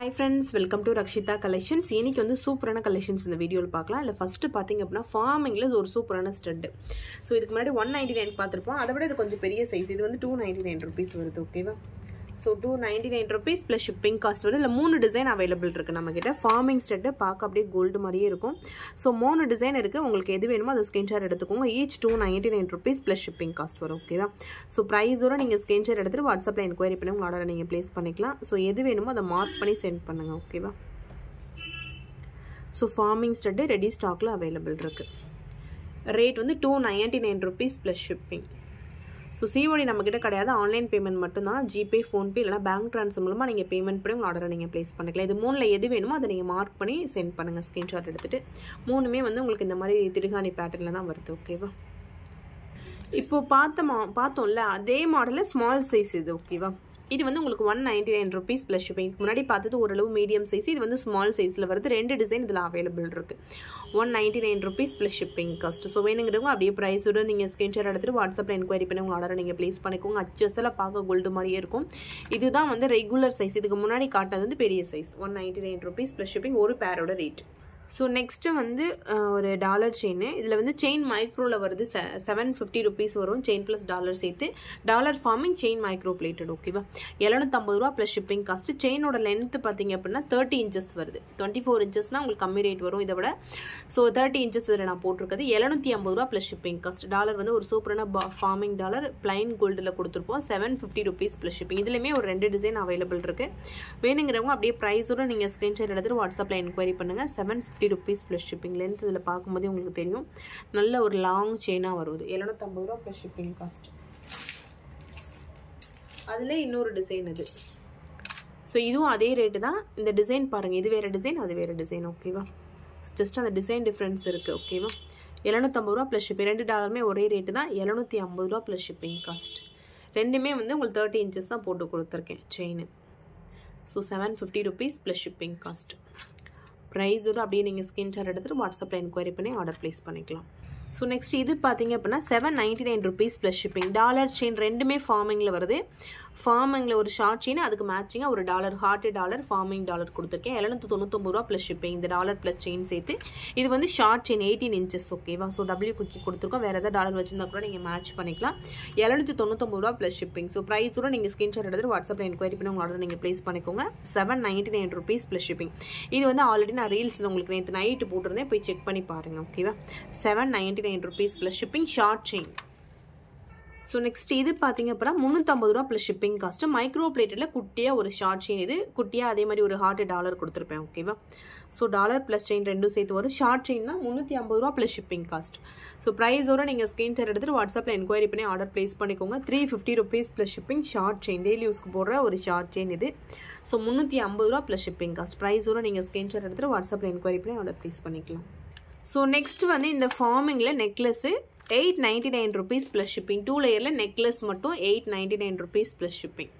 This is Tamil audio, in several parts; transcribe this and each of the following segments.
Hi friends, welcome to Rakshita Collections. இன்னைக்கு வந்து சூப்பரான collections இந்த வீடியோல பார்க்கலாம். இல்ல ஃபர்ஸ்ட் பாத்தீங்க அப்படினா ஃபார்மிங்ல ஒரு சூப்பரான ஸ்டட். சோ இதுக்கு முன்னாடி 199 பார்த்திருப்போம். அதை விட இது கொஞ்சம் பெரிய சைஸ். இது வந்து 299 rupees வருது, ஓகேவா? So 299 rupees plus shipping cost வருது. இல்ல மூணு டிசைன் அவேலபிள் இருக்கு நம்மகிட்ட. ஃபார்மிங் ஸ்டட் பார்க்க அப்படியே கோல்ட் மாதிரியே இருக்கும். சோ மூணு டிசைன் இருக்கு. உங்களுக்கு எது வேணுமோ அதை ஸ்கிரீன்ஷாட் எடுத்துக்கோங்க. Each 299 rupees plus shipping cost வரும், ஓகேவா? சோ பிரைஸோட நீங்க ஸ்கிரீன்ஷாட் எடுத்துட்டு வாட்ஸ்அப்ல என்கொயரி பண்ணி உங்க ஆர்டரை நீங்க பிளேஸ் பண்ணிக்கலாம். சோ எது வேணுமோ அதை மார்க் பண்ணி சென்ட் பண்ணுங்க, ஓகேவா? சோ ஃபார்மிங் ஸ்டட் ரெடி ஸ்டாக்ல அவேலபிள் இருக்கு. ரேட் வந்து 299 rupees plus shipping. So COD நம்மக்கிட்ட கிடையாது, ஆன்லைன் பேமெண்ட் மட்டும்தான். ஜிபே, ஃபோன்பே இல்லைனா பேங்க் ட்ரான்ஸ்ஃபர் மூலமாக நீங்கள் பேமெண்ட் பண்ணி உங்கள் ஆர்டரை நீங்கள் ப்ளேஸ் பண்ணிக்கலாம். இது மூணில் எது வேணுமோ அதை நீங்கள் மார்க் பண்ணி சென்ட் பண்ணுங்கள், ஸ்க்ரீன்ஷாட் எடுத்துகிட்டு. மூணுமே வந்து உங்களுக்கு இந்த மாதிரி திருகாணி பேட்டர்னில் தான் வருது, ஓகேவா? இப்போது பார்த்தோம்ல அதே மாடலில் ஸ்மால் சைஸ் இது, ஓகேவா? இது வந்து உங்களுக்கு 199 rupees plus shipping. முன்னாடி பார்த்தது ஓரளவு மீடியம் சைஸ், இது வந்து ஸ்மால் சைஸில் வருது. ரெண்டு டிசைன் இதில் அவைலபிள் இருக்குது. 199 rupees plus shipping cost. So வேணுங்கிறவங்க அப்படியே ப்ரைஸோட நீங்கள் ஸ்க்ரீன்ஷாட் எடுத்துகிட்டு வாட்ஸ்அப்பில் என்கொயரி பண்ணி உங்கள் ஆர்டரை நீங்கள் ப்ளேஸ் பண்ணிக்கோங்க. அச்சஸில் பார்க்க கோல்டு மாதிரியே இருக்கும். இதுதான் வந்து ரெகுலர் சைஸ். இதுக்கு முன்னாடி காட்டுறது வந்து பெரிய சைஸ். 199 rupees plus shipping, ஒரு பேரோட ரேட். ஸோ நெக்ஸ்ட்டு வந்து ஒரு டாலர் செயின். இதில் வந்து செயின் மைக்ரோவில் வருது. 750 rupees வரும், செயின் ப்ளஸ் டாலர் சேர்த்து. Dollar forming, chain micro plated, ஓகேவா? 750 ரூபா ப்ளஸ் ஷிப்பிங் காஸ்ட்டு. செயினோட லென்த்து பார்த்தீங்க அப்படின்னா 30 inches வருது. 24 inchesனால் உங்களுக்கு கம்மி ரேட் வரும் இதை விட. ஸோ 30 inches இதில் நான் போட்டிருக்கிறது 750 ரூபா ப்ளஸ் ஷிப்பிங் காஸ்ட். டாலர் வந்து ஒரு சூப்பரான ஃபார்மிங் டாலர் பிளைன் கோல்டில் கொடுத்துருப்போம். 750 rupees ப்ளஸ் ஷிப்பிங். இதுலேயுமே ஒரு ரெண்டு டிசைன் அவைலபிள் இருக்குது. வேணுங்கிறவங்க அப்படியே ப்ரைஸோட நீங்கள் ஸ்க்ரீன்ஷாட் எடுத்துகிட்டு வாட்ஸ்அப்பில் என்கொயரி பண்ணுங்கள். 750 rupees plus shipping. லென்த் இதில் பார்க்கும்போது உங்களுக்கு தெரியும், நல்ல ஒரு லாங் செயினாக வருது. 750 ரூபா ப்ளஸ் ஷிப்பிங் காஸ்ட். அதில் இன்னொரு டிசைன் இது. ஸோ இதுவும் அதே ரேட்டு தான். இந்த டிசைன் பாருங்கள், இது வேறு டிசைன், அது வேறு டிசைன், ஓகேவா? ஜஸ்ட் அந்த டிசைன் டிஃப்ரென்ஸ் இருக்குது, ஓகேவா? 750 ரூபா ப்ளஸ் ஷிப்பிங். ரெண்டு டாலருமே ஒரே ரேட்டு தான். 750 ரூபா ப்ளஸ் ஷிப்பிங் காஸ்ட். ரெண்டுமே வந்து உங்களுக்கு 30 inches தான் போட்டு கொடுத்துருக்கேன் chain. So 750 rupees plus shipping cost. ப்ரைஸோடு அப்படியே நீங்கள் ஸ்க்ரீன்ஷாட் எடுத்துகிட்டு வாட்ஸ்அப்பில் என்கொயரி பண்ணி ஆர்டர் ப்ளேஸ் பண்ணிக்கலாம். ஸோ நெக்ஸ்ட் இது பார்த்தீங்க அப்படின்னா 799 rupees plus shipping. Dollar chain ரெண்டுமே ஃபார்மிங்கில் வருது. ஃபார்மிங்கில் ஒரு ஷார்ட் செயின், அதுக்கு மேட்சிங்காக ஒரு dollar, heart dollar, forming dollar கொடுத்துருக்கேன். 799 ரூபா ப்ளஸ் ஷிப்பிங். இந்த டாலர் ப்ளஸ் செயின் சேர்த்து. இது வந்து ஷார்ட் செயின் 18 inches, ஓகேவா? ஸோ டபிள்யூ குக்கி கொடுத்துருக்கோம். வேறு எதாவது டாலர் வச்சிருந்தா கூட நீங்கள் மேட்ச் பண்ணிக்கலாம். 799 ரூபா ப்ளஸ் ஷிப்பிங். ஸோ ப்ரைஸோட நீங்கள் ஸ்க்ரீன்ஷாட் எடுத்துகிட்டு வாட்ஸ்அப்பில் என்கொயரி பண்ணி உங்கள் ஆர்டர் நீங்கள் ப்ளேஸ் பண்ணிக்கோங்க. 799 rupees ப்ளஸ் ஷிப்பிங். இது வந்து ஆல்ரெடி நான் ரீல்ஸில் உங்களுக்கு நேற்று நைட்டு போட்டிருந்தேன், போய் செக் பண்ணி பாருங்கள், ஓகேவா? 799 rupees plus shipping, short chain. So next இது பார்த்தீங்க அப்படின்னா 350 ரூபா ப்ளஸ் ஷிப்பிங் காஸ்ட்டு. மைக்ரோ பிளேட்டில் குட்டியாக ஒரு ஷார்ட் செயின். இது குட்டியாக அதே மாதிரி ஒரு ஹார்ட் டாலர் கொடுத்துருப்பேன், ஓகேவா? ஸோ டாலர் ப்ளஸ் செயின் ரெண்டும் சேர்த்து வரும். ஷார்ட் செயின் தான் 350 ரூபா ப்ளஸ் ஷிப்பிங் காஸ்ட். ஸோ ப்ரைஸோட நீங்கள் ஸ்க்ரீன்ஷாட் எடுத்துகிட்டு வாட்ஸ்அப்பில் என்கொயரி பண்ணி ஆர்டர் ப்ளேஸ் பண்ணிக்கோங்க. 350 rupees plus shipping, short chain. Daily யூஸ்க்கு போடுற ஒரு ஷார்ட் செயின் இது. ஸோ 350 ரூபா ப்ளஸ் ஷிப்பிங் காஸ்ட். ப்ரைஸோட நீங்கள் ஸ்க்ரீன்ஷாட் எடுத்துகிட்டு வாட்ஸ்அப்பில் என்கொயரி பண்ணி ஆர்டர் ப்ளேஸ் பண்ணிக்கலாம். ஸோ நெக்ஸ்ட் வந்து இந்த ஃபார்மிங்கில் நெக்லஸ்ஸு 899 rupees ப்ளஸ் ஷிப்பிங். 2 லேயரில் நெக்லஸ் மட்டும் 899 rupees ப்ளஸ் ஷிப்பிங்.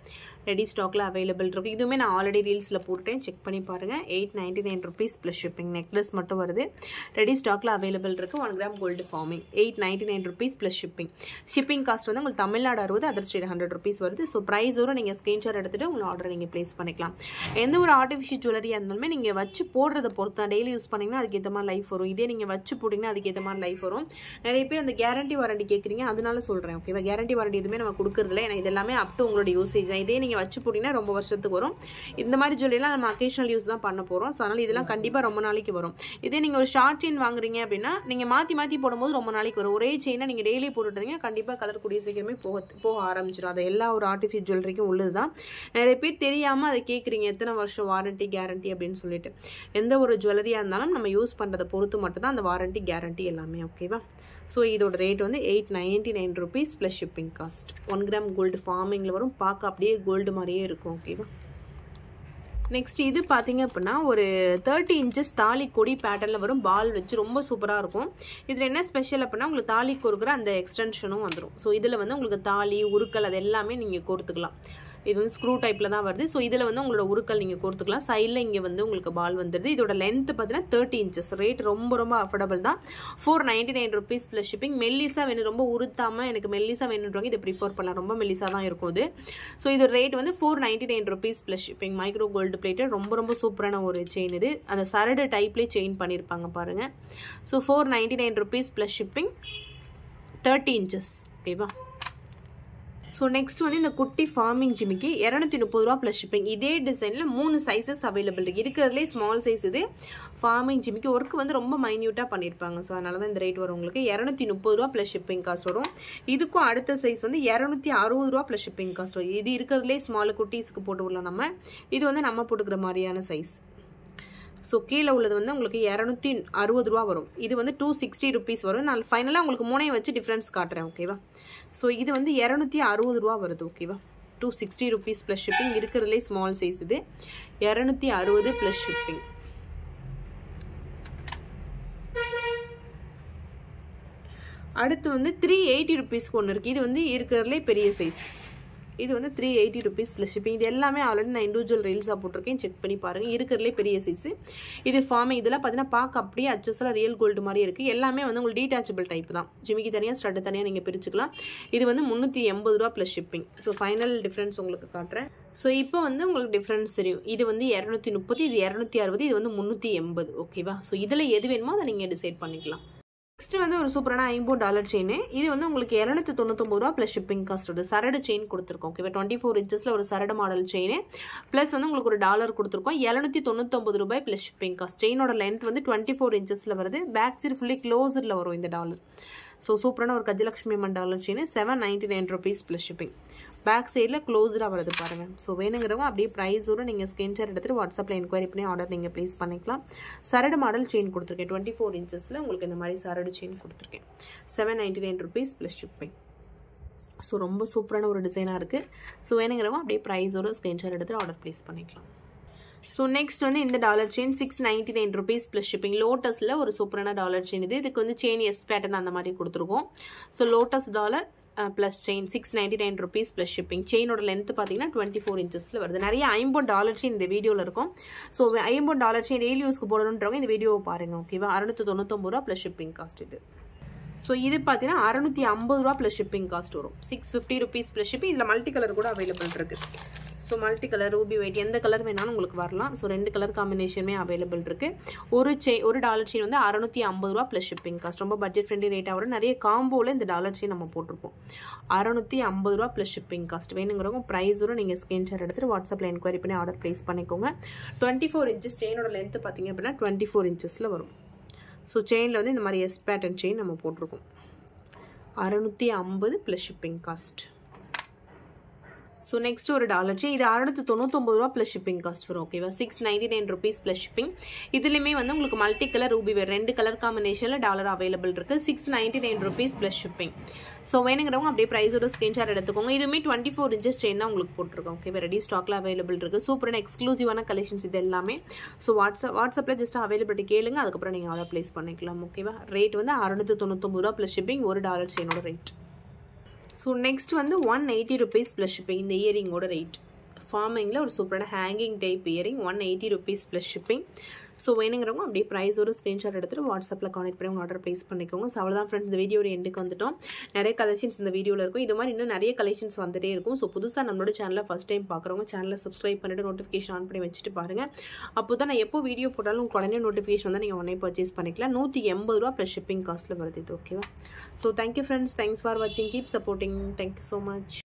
ரெடி ஸ்டாக்கில் அவைலபிள் இருக்குது. இதுவுமே நான் ஆல்ரெடி ரீல்ஸில் போட்டுட்டேன், செக் பண்ணி பாருங்கள். 899 rupees ப்ளஸ் ஷிப்பிங். நெக்லஸ் மட்டும் வருது. ரெடி ஸ்டாக்கில் அவைலபிள் இருக்குது. 1 gram gold forming 899 rupees plus shipping. Shipping cost வந்து உங்களுக்கு தமிழ்நாடு 60, அதர் ஸ்டேட் 100 rupees வருது. ஸோ ப்ரைஸோட நீங்கள் ஸ்க்ரீன்ஷாட் எடுத்துகிட்டு உங்கள் ஆர்டரை நீங்கள் ப்ளேஸ் பண்ணிக்கலாம். எந்த ஒரு ஆர்டிஃபிஷியல் ஜுவல்லரியாக இருந்தாலுமே நீங்கள் வச்சு போடுறத பொறுத்து தான். டெய்லி யூஸ் பண்ணிங்கன்னா அதுக்கேற்ற மாதிரி லைஃப் வரும். இதே நீங்கள் வச்சு போட்டிங்கன்னா அதுக்கேற்ற மாதிரி லைஃப் வரும். நிறைய பேர் அந்த கேரண்டி வாரண்டி கேட்குறீங்க, அதனால சொல்கிறேன், ஓகேவா? கேரண்டி வாரண்டி எதுவுமே நம்ம கொடுக்குறதில்ல. ஏன்னா இதெல்லாமே அப் டு உங்களோட யூசேஜ் தான். இதே நீங்கள் வச்சு போட்டிங்கன்னா ரொம்ப வருஷத்துக்கு வரும். இந்த மாதிரி ஜுவல்லரிலாம் நம்ம அக்கேஷனல் யூஸ் தான் பண்ண போகிறோம். ஸோ அதனால் இதெல்லாம் கண்டிப்பாக ரொம்ப நாளைக்கு வரும். இதே நீங்கள் ஒரு ஷார்ட் செயின் வாங்குறீங்க அப்படின்னா நீங்கள் மாற்றி போடும்போது ரொம்ப நாளைக்கு வரும். ஒரே செயினை நீங்கள் டெய்லி போட்டுட்டீங்கன்னா கண்டிப்பாக கலர் கூடிய சீக்கிரமே போக ஆரம்பிச்சிடும். அது எல்லா ஒரு ஆர்டிஃபிஷியல் ஜுவல்லரிக்கும் உள்ளது தான். நிறைய பேர் தெரியாமல் அதை கேட்குறீங்க, எத்தனை வருஷம் வாரண்டி கேரண்டி அப்படின்னு சொல்லிட்டு. எந்த ஒரு ஜுவல்லரியாக இருந்தாலும் நம்ம யூஸ் பண்ணுறதை பொறுத்து மட்டும்தான் அந்த வாரண்டி கேரண்டி எல்லாமே, ஓகேவா? ஸோ இதோட ரேட் வந்து 899 rupees plus shipping cost. 1 gram gold ஃபார்மிங்கில் வரும். பார்க்க அப்படியே கோல்டு மாதிரியே இருக்கும், ஓகேவா? நெக்ஸ்ட் இது பார்த்தீங்க அப்படின்னா ஒரு 30 inches தாலி கொடி பேட்டர்னில் வரும். பால் வச்சு ரொம்ப சூப்பராக இருக்கும். இதில் என்ன ஸ்பெஷல் அப்படின்னா உங்களுக்கு தாலி கொடுக்குற அந்த எக்ஸ்டென்ஷனும் வந்துடும். ஸோ இதில் வந்து உங்களுக்கு தாலி, உருக்கள் அது எல்லாமே நீங்கள் கொடுத்துக்கலாம். இது வந்து ஸ்க்ரூ டைப்பில் தான் வருது. ஸோ இதில் வந்து உங்களோட உருக்கள் நீங்கள் கோர்த்துக்கலாம். சைடில் இங்கே வந்து உங்களுக்கு பால் வந்துடுது. இதோட லென்த் பார்த்தீங்கன்னா 30 inches. ரேட் ரொம்ப ரொம்ப அஃபோர்டபுள் தான். 499 rupees ப்ளஸ் ஷிப்பிங். மெல்லிசா வேணும், ரொம்ப உருத்தாமல் எனக்கு மெல்லிசா வேணுன்றவங்க இதை ப்ரிஃபர் பண்ணலாம். ரொம்ப மெல்லிசா தான் இருக்கும் இது. ஸோ இது ரேட் வந்து 499 rupees plus shipping. Micro gold plated ரொம்ப ரொம்ப சூப்பரான ஒரு செயின் இது. அந்த சரடு டைப்லேயே செயின் பண்ணியிருப்பாங்க பாருங்கள். So 499 rupees plus shipping, 30 inches. ஓகேவா? ஸோ நெக்ஸ்ட் வந்து இந்த குட்டி ஃபார்மிங் ஜிமிக்கு 230 ரூபா ப்ளஸ் ஷிப்பிங். இதே டிசைனில் 3 சைஸஸ் அவைலபிள் இருக்குது. இருக்கிறதுலே ஸ்மால் சைஸ் இது. ஃபார்மிங் ஜிமிக்கு ஒர்க் வந்து ரொம்ப மைன்யூட்டாக பண்ணியிருப்பாங்க. ஸோ அதனால தான் இந்த ரேட் வரும் உங்களுக்கு. 230 ரூபா ப்ளஸ் ஷிப்பிங் காஸ்ட் வரும். இதுக்கும் அடுத்த சைஸ் வந்து 260 ரூபா ப்ளஸ் ஷிப்பிங் காஸ்ட் வரும். இது இருக்கிறதுலே ஸ்மால் குட்டீஸ்க்கு போட்டு விடலாம் நம்ம. இது வந்து நம்ம போட்டுக்கிற மாதிரியான சைஸ். ஸோ கீழே உள்ளது வந்து உங்களுக்கு 260 ரூபா வரும். இது வந்து 260 rupees வரும். நான் ஃபைனலாக உங்களுக்கு மூணையும் வச்சு டிஃப்ரென்ஸ் காட்டுறேன். ஓகேவா? ஸோ இது வந்து 260 ரூபா வருது. ஓகேவா? 260 rupees ப்ளஸ் ஷிப்பிங். இருக்கிறதுலே ஸ்மால் சைஸ் இது. 260 ப்ளஸ் ஷிப்பிங். அடுத்து வந்து 380 rupeesக்கு ஒன்று இருக்குது. இது வந்து இருக்கிறதுலே பெரிய சைஸ். இது வந்து 380 rupees ப்ளஸ் ஷிப்பிங். இது எல்லாமே ஆல்ரெடி நான் இண்டிவிஜுவல் ரீல்ஸாக போட்டிருக்கேன். செக் பண்ணி பாருங்கள். இருக்கிறதுலே பெரிய சைஸு. இது ஃபார்மிங். இதெல்லாம் பார்த்தீங்கன்னா பார்க்க அப்படியே அச்சஸில் ரியல் கோல்டு மாதிரி இருக்குது. எல்லாமே வந்து உங்களுக்கு டீட்டாச்சபிள் டைப் தான். ஜிமிக்கு தனியாக ஸ்டட்டு தனியாக நீங்கள் பிரிச்சுக்கலாம். இது வந்து 380 ரூபா plus shipping. So final difference உங்களுக்கு காட்டுறேன். ஸோ இப்போ வந்து உங்களுக்கு டிஃப்ரென்ஸ் தெரியும். இது வந்து 230, இது 260, இது வந்து 380. ஓகேவா? ஸோ இதில் எது வேணுமோ அதை நீங்கள் டிசைட் பண்ணிக்கலாம். நெக்ஸ்ட் வந்து ஒரு சூப்பரான $50 செயின். இது வந்து உங்களுக்கு 299 ரூபா ப்ளஸ் ஷிப்பிங் காஸ்ட் வருது. சரடு செயின் கொடுத்துருக்கோம். ஓகேவா? 24 inchesல ஒரு சரடு மாடல் செயின். ப்ளஸ் வந்து உங்களுக்கு ஒரு டாலர் கொடுத்துருக்கோம். 799 ரூபாய் ப்ளஸ் ஷிப்பிங் காஸ்ட். செயினோட லென்த் வந்து 24 inchesல வருது. பேக் சைடு ஃபுல்லி க்ளோஸில் வரும் இந்த டாலர். ஸோ சூப்பரான ஒரு Gajalakshmi Amman dollar chain. 799 rupees plus shipping. Back சைடில் க்ளோஸ்டாக வருது பாருங்கள். ஸோ வேணுங்கிறவங்க அப்படியே ப்ரைஸோடு நீங்கள் ஸ்கிரீன்ஷாட் எடுத்துகிட்டு வாட்ஸ்அப்பில் என்கொயரி பண்ணி ஆர்டர் நீங்கள் ப்ளேஸ் பண்ணிக்கலாம். சரடு மாடல் செயின் கொடுத்துருக்கேன். 24 inchesல உங்களுக்கு இந்த மாதிரி சரடு செயின் கொடுத்துருக்கேன். 799 rupees ப்ளஸ் ஷிப்பிங். ஸோ ரொம்ப சூப்பரான ஒரு டிசைனாக இருக்குது. ஸோ வேணுங்கிறவங்க அப்படியே ப்ரைஸோடு ஸ்கிரீன்ஷாட் எடுத்துகிட்டு ஆர்டர் ப்ளேஸ் பண்ணிக்கலாம். ஸோ நெக்ஸ்ட் வந்து இந்த dollar chain 699 rupees plus shipping. லோட்டஸில் ஒரு சூப்பரான டாலர் செயின் இது. இதுக்கு வந்து செயின் எஸ் பேட்டர்ன் அந்த மாதிரி கொடுத்துருக்கோம். So lotus dollar plus chain 699 rupees plus shipping. செயினோட லென்த் பார்த்தீங்கன்னா 24 inchesல வருது. நிறைய $50 செயின் இந்த வீடியோவில் இருக்கும். ஸோ $50 செயின் டெய்லி யூஸ்க்கு போடணுன்றவங்க இந்த வீடியோவை பாருங்கள். ஓகேவா? 699 ரூபா ப்ளஸ் ஷிப்பிங் காஸ்ட் இது. ஸோ இது பார்த்தீங்கன்னா 650 ரூபா ப்ளஸ் ஷிப்பிங் காஸ்ட் வரும். 650 rupees ப்ளஸ் ஷிப்பிங். இதில் மல்டி கலர் கூட அவைலபிள் இருக்குது. So multi colour, Ruby white, எந்த கலர் வேணாலும் உங்களுக்கு வரலாம். ஸோ 2 கலர் காம்பினேஷனுமே அவைலபிள் இருக்குது. ஒரு டாலர் செயின் வந்து 650 ரூபா ப்ளஸ் ஷிப்பிங் காஸ்ட். ரொம்ப பட்ஜெட் ஃப்ரெண்ட்லி ரேட்டாக வரும். நிறைய காம்போவில் இந்த டாலர் செயின் நம்ம போட்டிருப்போம். 650 ரூபா ப்ளஸ் ஷிப்பிங் காஸ்ட். வேணுங்கிறவங்க ப்ரைஸோடு நீங்கள் ஸ்கிரீன்ஷாட் எடுத்துகிட்டு வாட்ஸ்அப்பில் என்கொயரி பண்ணி ஆர்டர் ப்ளேஸ் பண்ணிக்கோங்க. 24 inches செயினோட லென்த்து பார்த்தீங்க அப்படின்னா 24 inchesல வரும். ஸோ செயினில் வந்து இந்த மாதிரி எஸ் பேட்டர்ன் செயின் நம்ம போட்டிருக்கோம். 650 plus shipping cost. So next ஒரு டாலர் செயின். இது 699 ரூபா ப்ளஸ் ஷிப்பிங் காஸ்ட் வரும். ஓகேவா? 699 rupees ப்ளஸ் ஷிப்பிங். இதுலேயுமே வந்து உங்களுக்கு மல்டி கலர் ரூபி வேர் 2 கலர் காம்பினேஷனில் டாலர் அவைலபிள் இருக்குது. 699 rupees ப்ளஸ் ஷிப்பிங். ஸோ வேணுங்கிறவங்க அப்படியே ப்ரைஸோட ஸ்கிரீன்ஷாட் எடுத்துக்கோங்க. இதுவுமே 24 inches செயின் தான் உங்களுக்கு போட்டிருக்கோம். ஓகே? ரெடி ஸ்டாக்ல அவைலபிள் இருக்குது. சூப்பரான எக்ஸ்க்ளூசிவான கலெக்ஷன்ஸ் இது எல்லாமே. ஸோ வாட்ஸ்அப்பில் ஜஸ்ட் அவைலபிலிட்டி கேளுங்க. அதுக்கப்புறம் நீங்கள் ஆர்டர் ப்ளேஸ் பண்ணிக்கலாம். ஓகேவா? ரேட் வந்து 699 ரூபா ப்ளஸ் ஷிப்பிங். ஒரு டாலர் செயினோட ரேட். ஸோ நெக்ஸ்ட் வந்து 180 rupees ப்ளஸ் ஷிப்பிங். இந்த இயரிங்கோட ரேட். ஃபார்மிங்கில் ஒரு சூப்பரான hanging type earring. 180 rupees plus shipping. So வேணுங்கிறவங்க அப்படியே ப்ரைஸோட ஸ்க்ரீன்ஷாட் எடுத்துகிட்டு வாட்ஸ்அப்பில் கான்டெக்ட் பண்ணி ஆர்டர் ப்ளேஸ் பண்ணிக்கோங்க. ஸோ அவ்வளோதான் ஃப்ரெண்ட்ஸ், இந்த வீடியோட எண்டுக்கு வந்துட்டோம். நிறைய கலெக்ஷன்ஸ் இந்த வீடியோவில் இருக்கும். இது மாதிரி இன்னும் நிறைய கலெக்ஷன்ஸ் வந்துட்டே இருக்கும். ஸோ புதுசாக நம்மளோட சேனலில் ஃபஸ்ட் டைம் பார்க்குறவங்க சேனலை சப்ஸ்கிரைப் பண்ணிவிட்டு நோட்டிஃபிகேஷன் ஆன் பண்ணி வச்சுட்டு பாருங்கள். அப்போ தான் நான் எப்போ வீடியோ போட்டாலும் உங்களுக்கு உடனே நோட்டிஃபிகேஷன் வந்து நீங்கள் உடனே பர்ச்சேஸ் பண்ணிக்கலாம். 180 ரூபா ப்ளஸ் ஷிப்பிங் காஸ்ட்டில் வருது இது. ஓகேவா? So thank you friends. Thanks for வாட்சிங். Keep supporting. Thank you so much.